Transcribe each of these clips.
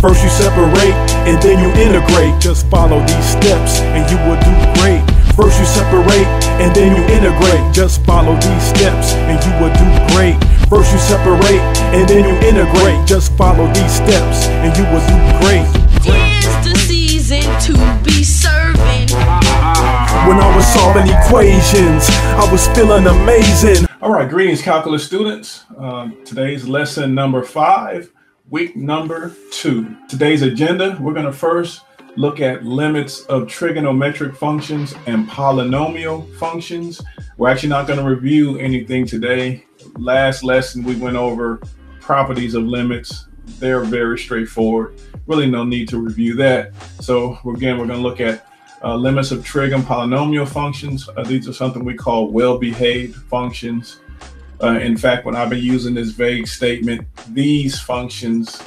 First you separate and then you integrate. Just follow these steps and you will do great. First you separate and then you integrate. Just follow these steps and you will do great. First you separate and then you integrate. Just follow these steps and you will do great. Tis the season to be serving. When I was solving equations, I was feeling amazing. All right, greetings calculus students. Today's lesson number 5, week number 2. Today's agenda, we're going to first look at limits of trigonometric functions and polynomial functions. We're actually not going to review anything today. Last lesson, we went over properties of limits. They're very straightforward. Really no need to review that. So again, we're going to look at limits of trig and polynomial functions. These are something we call well-behaved functions. In fact, when I've been using this vague statement, these functions,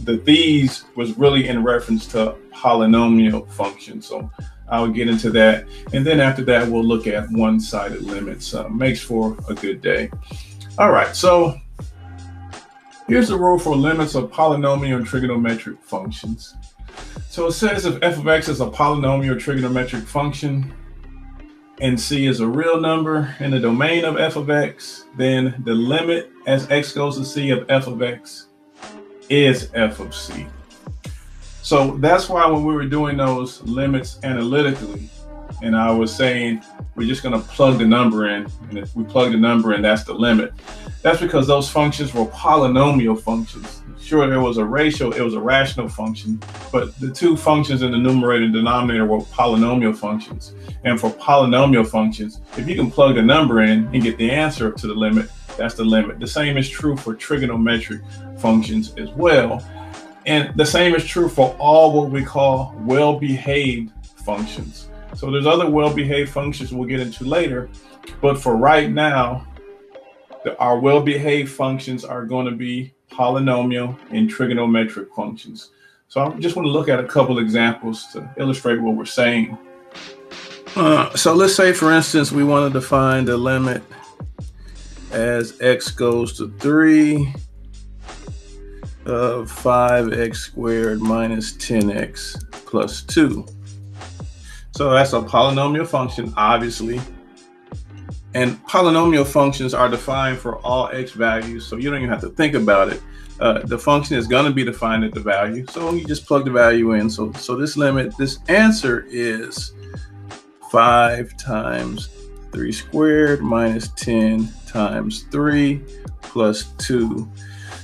these was really in reference to polynomial functions. So I'll get into that. And then after that, we'll look at one-sided limits. Makes for a good day. All right, so here's the rule for limits of polynomial and trigonometric functions. So it says if f of x is a polynomial trigonometric function and c is a real number in the domain of f of x, then the limit as x goes to c of f of x is f of c. So that's why when we were doing those limits analytically, and I was saying we're just going to plug the number in, and if we plug the number in, that's the limit. That's because those functions were polynomial functions. Sure, there was a ratio, it was a rational function, but the two functions in the numerator and denominator were polynomial functions. And for polynomial functions, if you can plug the number in and get the answer to the limit, that's the limit. The same is true for trigonometric functions as well. And the same is true for all what we call well-behaved functions. So there's other well-behaved functions we'll get into later, but for right now, our well-behaved functions are going to be polynomial and trigonometric functions. So I just want to look at a couple examples to illustrate what we're saying. So let's say, for instance, we want to define the limit as x goes to 3 of 5x squared minus 10x plus 2. So that's a polynomial function, obviously. And polynomial functions are defined for all x values, so you don't even have to think about it. The function is going to be defined at the value, so you just plug the value in. So this limit, this answer is 5 times 3 squared minus 10 times 3 plus 2.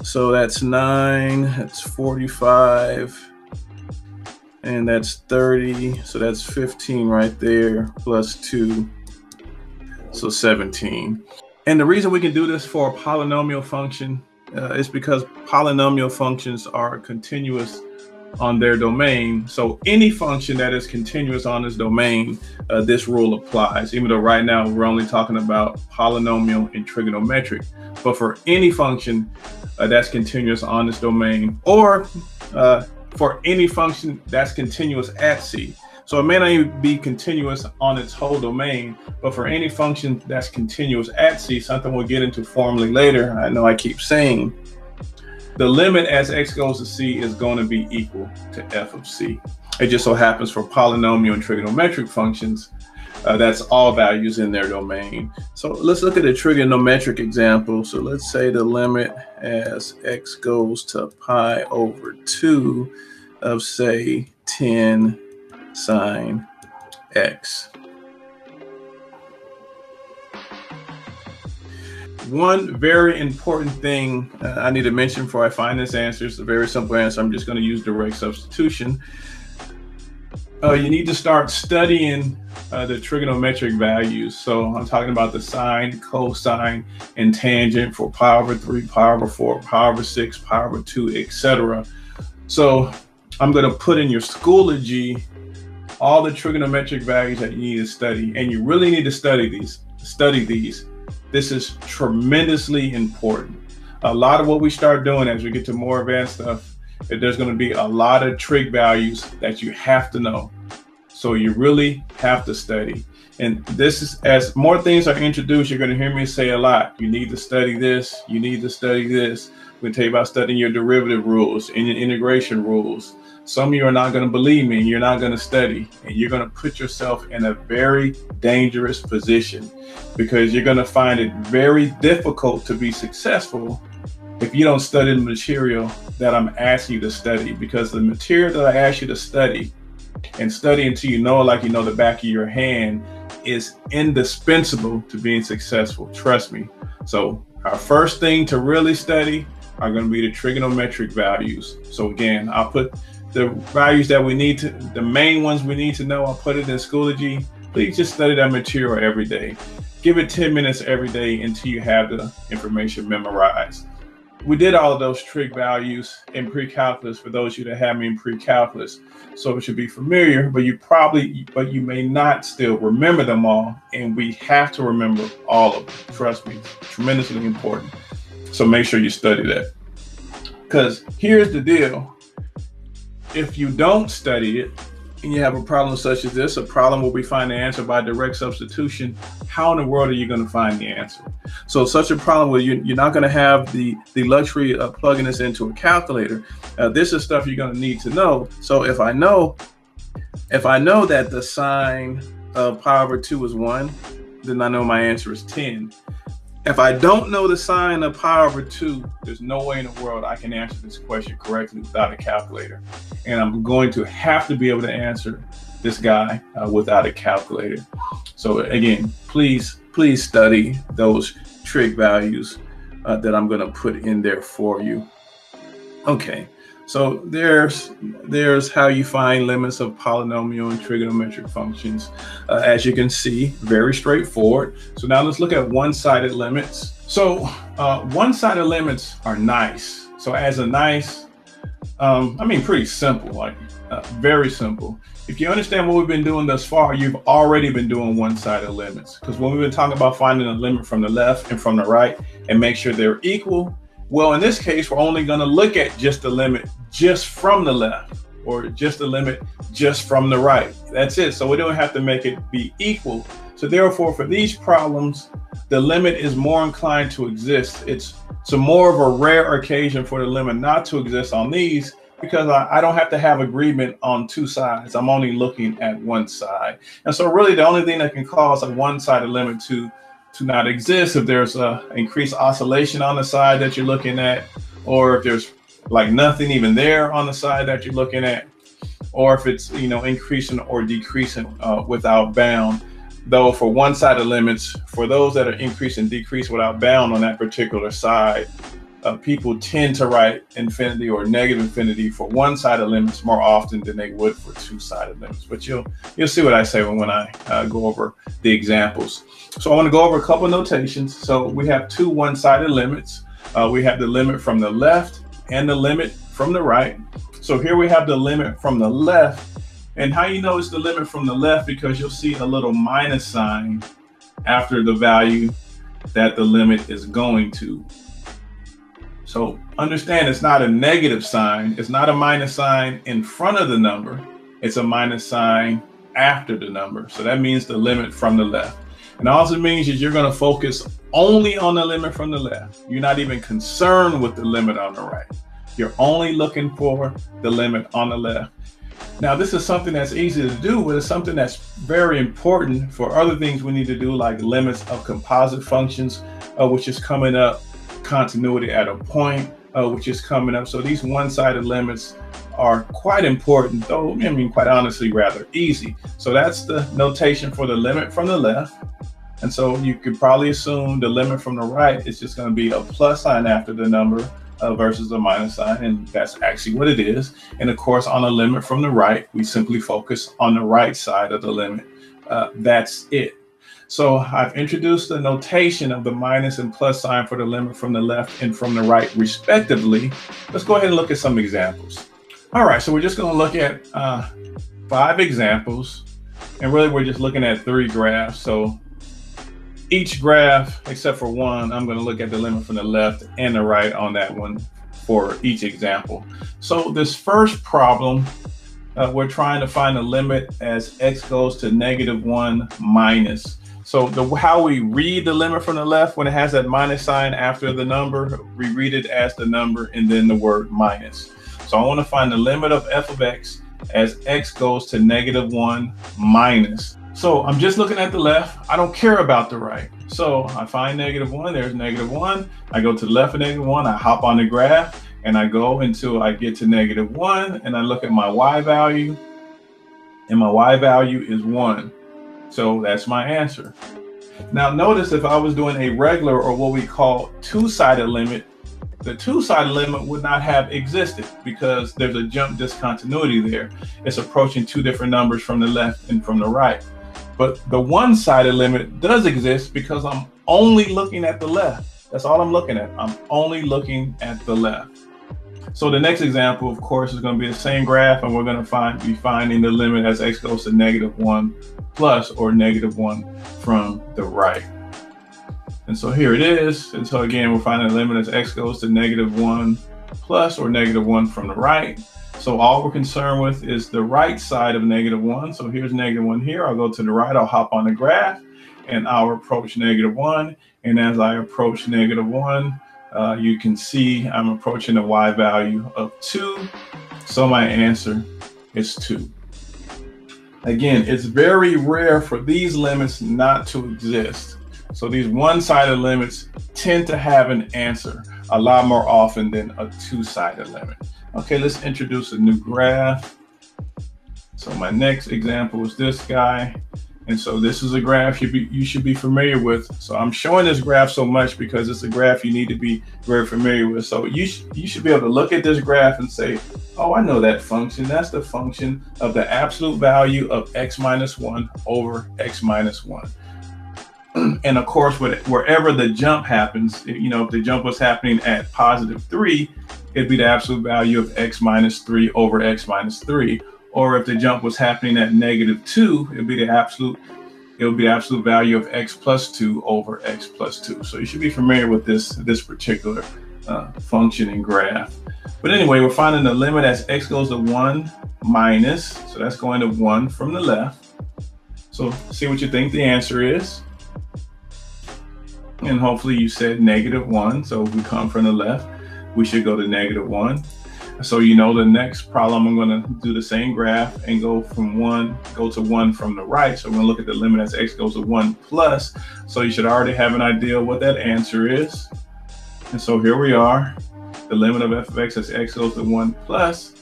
So that's 9, that's 45, and that's 30. So that's 15 right there, plus 2. So 17. And the reason we can do this for a polynomial function is because polynomial functions are continuous on their domain. So any function that is continuous on its domain, this rule applies, even though right now we're only talking about polynomial and trigonometric. But for any function that's continuous on its domain, or for any function that's continuous at c. So it may not even be continuous on its whole domain, but for any function that's continuous at c, something we'll get into formally later, I know I keep saying, the limit as x goes to c is going to be equal to f of c. It just so happens for polynomial and trigonometric functions, that's all values in their domain. So let's look at a trigonometric example. So let's say the limit as x goes to pi over 2 of, say, 10 sine x. One very important thing I need to mention before I find this answer is a very simple answer. I'm just going to use direct substitution. You need to start studying the trigonometric values. So I'm talking about the sine, cosine, and tangent for pi over 3, pi over 4, pi over 6, pi over 2, etc. So I'm going to put in your Schoology all the trigonometric values that you need to study, and you really need to study these. This is tremendously important. A lot of what we start doing as we get to more advanced stuff, there's going to be a lot of trig values that you have to know. So you really have to study. And this is, as more things are introduced, you're going to hear me say a lot. You need to study this. You need to study this. We're going to tell you about studying your derivative rules and your integration rules. Some of you are not going to believe me, and you're not going to study, and you're going to put yourself in a very dangerous position, because you're going to find it very difficult to be successful if you don't study the material that I'm asking you to study. Because the material that I ask you to study, and study until you know it like you know the back of your hand, is indispensable to being successful. Trust me. So our first thing to really study are going to be the trigonometric values. So again, I'll put the values that we need to, the main ones we need to know, I'll put it in Schoology. Please just study that material every day. Give it 10 minutes every day until you have the information memorized. We did all of those trig values in pre-calculus for those of you that have me in pre-calculus. So it should be familiar, but you may not still remember them all. And we have to remember all of them. Trust me, it's tremendously important. So make sure you study that. Because here's the deal. If you don't study it, and you have a problem such as this, a problem where we find the answer by direct substitution, how in the world are you going to find the answer? So such a problem where you're not going to have the luxury of plugging this into a calculator. This is stuff you're going to need to know. So if I know that the sine of pi over 2 is 1, then I know my answer is 10. If I don't know the sine of pi over 2, there's no way in the world I can answer this question correctly without a calculator. And I'm going to have to be able to answer this guy without a calculator. So again, please study those trig values that I'm going to put in there for you. Okay, so there's how you find limits of polynomial and trigonometric functions. As you can see, very straightforward. So now let's look at one-sided limits. So one-sided limits are nice. So as a nice, I mean pretty simple, like very simple. If you understand what we've been doing thus far, you've already been doing one-sided limits. Because when we've been talking about finding a limit from the left and from the right and make sure they're equal, well, in this case, we're only going to look at just the limit just from the left, or just the limit just from the right. That's it. So we don't have to make it be equal. So therefore, for these problems, the limit is more inclined to exist. It's more of a rare occasion for the limit not to exist on these, because I don't have to have agreement on two sides. I'm only looking at one side. And so really the only thing that can cause a one-sided limit to not exist, if there's increased oscillation on the side that you're looking at, or if there's like nothing even there on the side that you're looking at, or if it's increasing or decreasing without bound. Though for one-sided limits, for those that are increase and decrease without bound on that particular side, people tend to write infinity or negative infinity for one-sided limits more often than they would for two-sided limits. But you'll see what I say when I go over the examples. So I want to go over a couple of notations. So we have two one-sided limits. We have the limit from the left and the limit from the right. So here we have the limit from the left. And how you know it's the limit from the left? Because you'll see a little minus sign after the value that the limit is going to. So understand, it's not a negative sign. It's not a minus sign in front of the number. It's a minus sign after the number. So that means the limit from the left. And all it means is you're going to focus only on the limit from the left. You're not even concerned with the limit on the right. You're only looking for the limit on the left. Now, this is something that's easy to do, but it's something that's very important for other things we need to do, like limits of composite functions, which is coming up, continuity at a point, which is coming up. So these one-sided limits are quite important, though, I mean, quite honestly, rather easy. So that's the notation for the limit from the left. And so you could probably assume the limit from the right is just going to be a plus sign after the number versus a minus sign, and that's actually what it is. And of course, on the limit from the right, we simply focus on the right side of the limit. That's it. So I've introduced the notation of the minus and plus sign for the limit from the left and from the right, respectively. Let's go ahead and look at some examples. All right, so we're just going to look at 5 examples, and really we're just looking at 3 graphs. So each graph, except for one, I'm going to look at the limit from the left and the right on that one for each example. So this first problem, we're trying to find a limit as x goes to -1 minus. So how we read the limit from the left, when it has that minus sign after the number, we read it as the number and then the word minus. So I want to find the limit of f of x as x goes to -1 minus. So I'm just looking at the left. I don't care about the right. So I find -1, there's -1. I go to the left of -1, I hop on the graph and I go until I get to -1 and I look at my y value and my y value is 1. So that's my answer. Now notice if I was doing a regular or what we call two-sided limit, the two-sided limit would not have existed because there's a jump discontinuity there. It's approaching two different numbers from the left and from the right. But the one-sided limit does exist because I'm only looking at the left. That's all I'm looking at. I'm only looking at the left. So the next example, of course, is going to be the same graph, and we're going to be finding the limit as x goes to -1 plus or -1 from the right. And so here it is. And so again, we're finding the limit as x goes to -1 plus or -1 from the right. So all we're concerned with is the right side of -1. So here's -1 here. I'll go to the right, I'll hop on the graph, and I'll approach -1. And as I approach -1, you can see I'm approaching the y value of 2. So my answer is 2. Again, it's very rare for these limits not to exist. So these one-sided limits tend to have an answer a lot more often than a two-sided limit. Okay, let's introduce a new graph. So my next example is this guy. And so this is a graph you should be familiar with. So I'm showing this graph so much because it's a graph you need to be very familiar with. So you should be able to look at this graph and say, oh, I know that function. That's the function of the absolute value of x minus 1 over x minus 1. And of course, wherever the jump happens, you know, if the jump was happening at +3, it'd be the absolute value of x minus 3 over x minus 3. Or if the jump was happening at -2, it'd be the absolute value of x plus 2 over x plus 2. So you should be familiar with this particular function and graph. But anyway, we're finding the limit as x goes to 1 minus, so that's going to 1 from the left. So see what you think the answer is. And hopefully you said -1. So if we come from the left, we should go to -1. So you know the next problem, I'm going to do the same graph and go to 1 from the right. So we're going to look at the limit as x goes to 1 plus. So you should already have an idea what that answer is. And so here we are. The limit of f of x as x goes to 1 plus.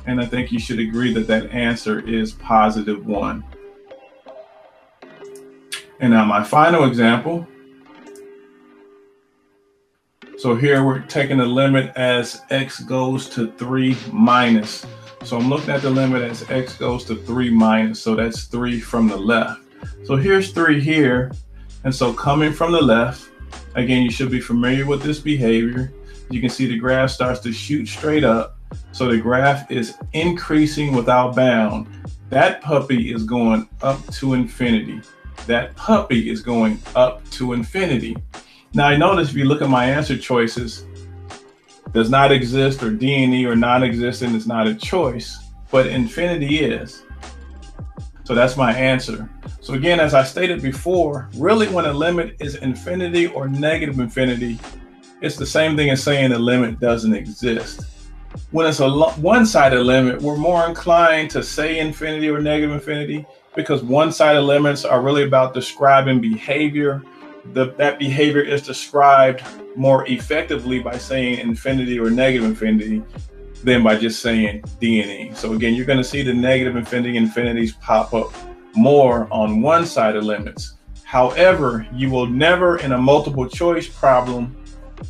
And I think you should agree that that answer is +1. And now my final example. So here we're taking the limit as x goes to 3 minus. So I'm looking at the limit as x goes to 3 minus. So that's 3 from the left. So here's 3 here. And so coming from the left, again, you should be familiar with this behavior. You can see the graph starts to shoot straight up. So the graph is increasing without bound. That puppy is going up to infinity. That puppy is going up to infinity. Now I notice if you look at my answer choices, does not exist or D&E or non-existent is not a choice, but infinity is. So that's my answer. So again, as I stated before, really when a limit is infinity or negative infinity, it's the same thing as saying the limit doesn't exist. When it's a one-sided limit, we're more inclined to say infinity or negative infinity because one-sided limits are really about describing behavior. That behavior is described more effectively by saying infinity or negative infinity than by just saying D&E. So again, you're going to see the negative infinity infinities pop up more on one-sided limits. However, you will never in a multiple choice problem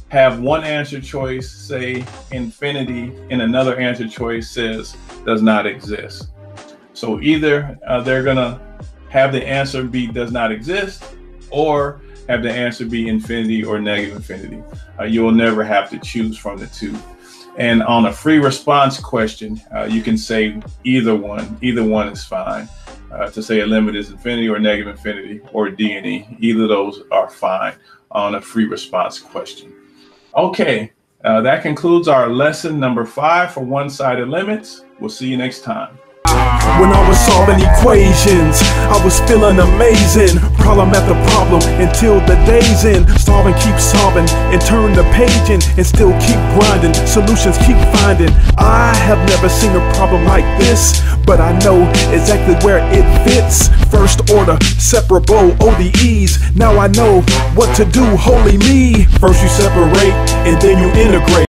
have one answer choice say infinity and another answer choice says does not exist. So either they're going to have the answer be does not exist or have the answer be infinity or negative infinity. You will never have to choose from the two. And on a free response question, you can say either one. Either one is fine. To say a limit is infinity or negative infinity or D&E. Either of those are fine on a free response question. Okay, that concludes our lesson number 5 for one-sided limits. We'll see you next time. When I was solving equations, I was feeling amazing. Problem after problem until the day's end. Solving, keep solving, and turn the page in, and still keep grinding. Solutions keep finding. I have never seen a problem like this, but I know exactly where it fits. First order, separable, ODEs. Now I know what to do, holy me. First you separate, and then you integrate.